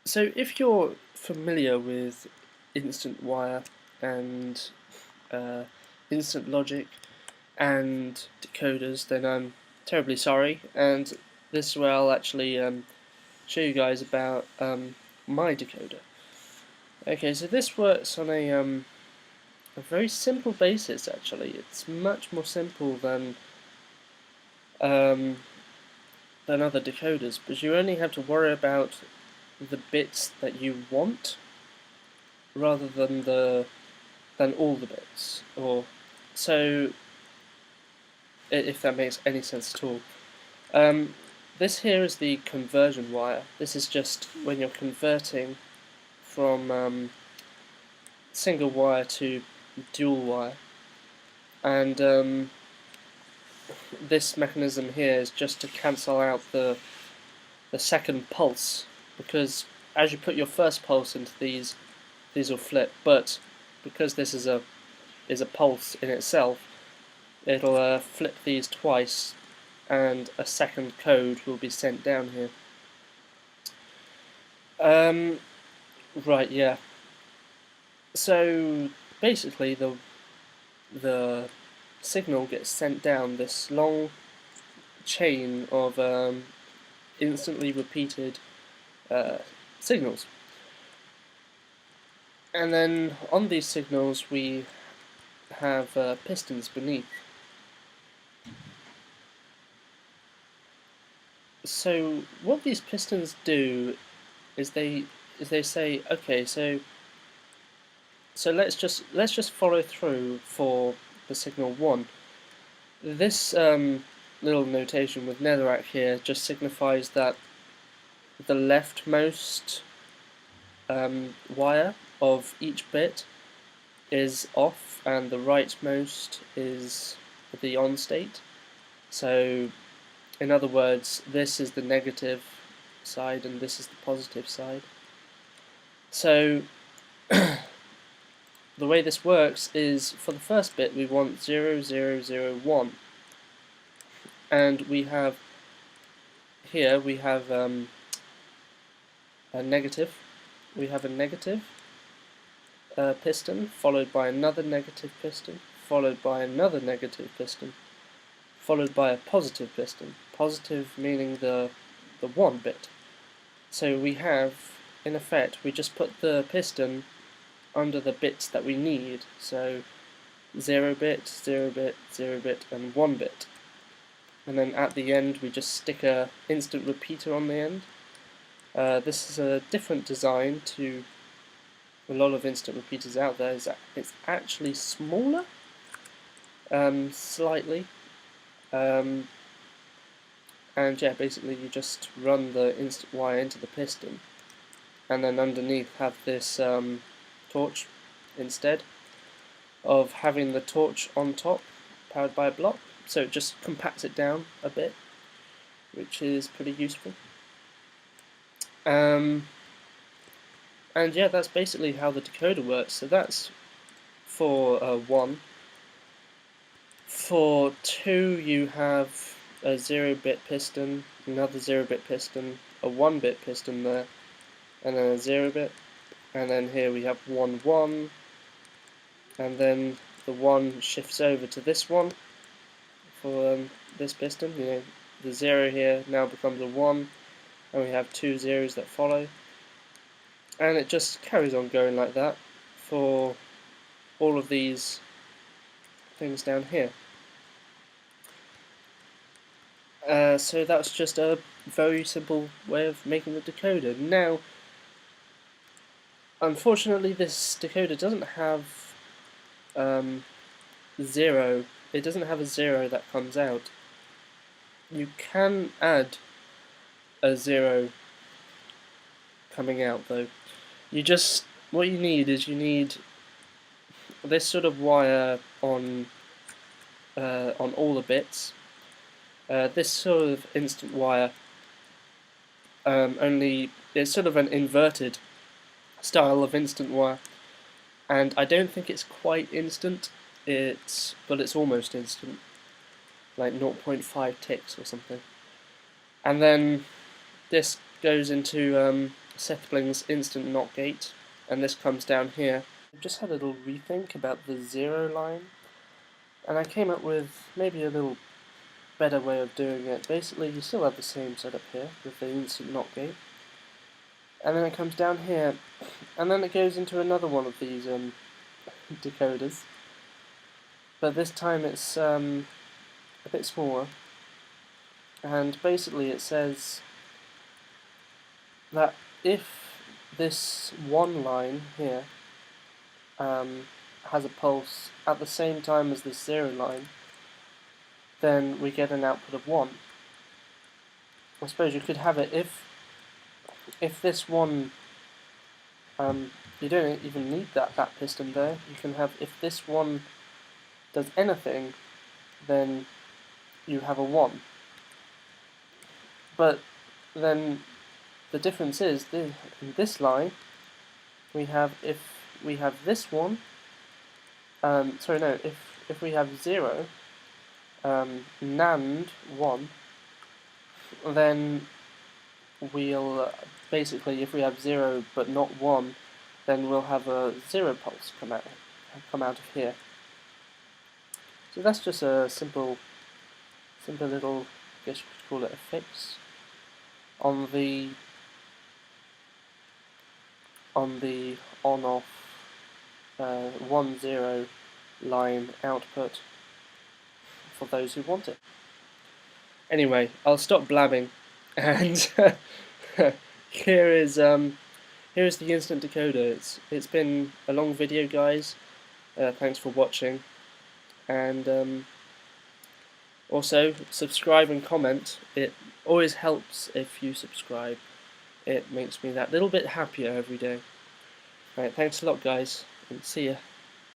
So if you're familiar with instant wire and uh, instant logic and decoders, then I'm terribly sorry, and this is where I'll actually show you guys about my decoder. Okay, so this works on a very simple basis actually. It's much more simple um, than other decoders, but you only have to worry about the bits that you want rather than all the bits. Or so, if that makes any sense at all. Um, this here is the conversion wire. This is just when you're converting from single wire to dual wire, and this mechanism here is just to cancel out the second pulse, because as you put your first pulse into these will flip, but because this is a pulse in itself, it'll flip these twice, and a second code will be sent down here. Um, right, yeah. So basically, the signal gets sent down this long chain of instantly repeated uh, signals, and then on these signals we have pistons beneath. So what these pistons do is they say, okay, so let's just follow through for the signal 1. This little notation with netherrack here just signifies that the leftmost wire of each bit is off and the rightmost is the on state. So in other words, this is the negative side and this is the positive side. So the way this works is, for the first bit we want 0, 0, 0, 1, and we have here we have a negative. We have a negative piston followed by another negative piston followed by another negative piston followed by a positive piston. Positive meaning the 1 bit. So we have, in effect, we just put the piston under the bits that we need. So 0 bit, 0 bit, 0 bit, and 1 bit. And then at the end we just stick a instant repeater on the end. This is a different design to a lot of instant repeaters out there. It's actually smaller, slightly. And yeah, basically you just run the instant wire into the piston, and then underneath have this torch instead of having the torch on top, powered by a block. So it just compacts it down a bit, which is pretty useful. And yeah, that's basically how the decoder works. So that's for 1. For 2, you have a 0-bit piston, another 0-bit piston, a 1-bit piston there, and then a 0-bit, and then here we have 1, 1, and then the 1 shifts over to this one for this piston. You know, the 0 here now becomes a 1, and we have 2 zeros that follow, and it just carries on going like that for all of these things down here. So that's just a very simple way of making the decoder. Now, unfortunately, this decoder doesn't have 0. It doesn't have a 0 that comes out. You can add a 0 coming out though. What you need is this sort of wire on all the bits. This sort of instant wire, only it's sort of an inverted style of instant wire, and I don't think it's quite instant. But it's almost instant, like 0.5 ticks or something. And then this goes into Setling's Instant Not Gate, and this comes down here. I've just had a little rethink about the 0 line, and I came up with maybe a little better way of doing it. Basically, you still have the same setup here with the Instant Not Gate, and then it comes down here, and then it goes into another one of these decoders, but this time it's a bit smaller, and basically it says that if this one line here has a pulse at the same time as this 0 line, then we get an output of 1. I suppose you could have it if this one, you don't even need that piston there. You can have, if this one does anything, then you have a 1. But then the difference is, in this line, we have, if we have this one, if we have 0, NAND 1, then we'll, basically, if we have 0 but not 1, then we'll have a 0 pulse come out of here. So that's just a simple little, I guess you could call it a fix on the on-off 1-0 line output for those who want it. Anyway, I'll stop blabbing, and here is the Instant Decoder. It's been a long video, guys. Thanks for watching, and also subscribe and comment. It always helps if you subscribe. It makes me that little bit happier every day. Right, thanks a lot, guys, and see ya.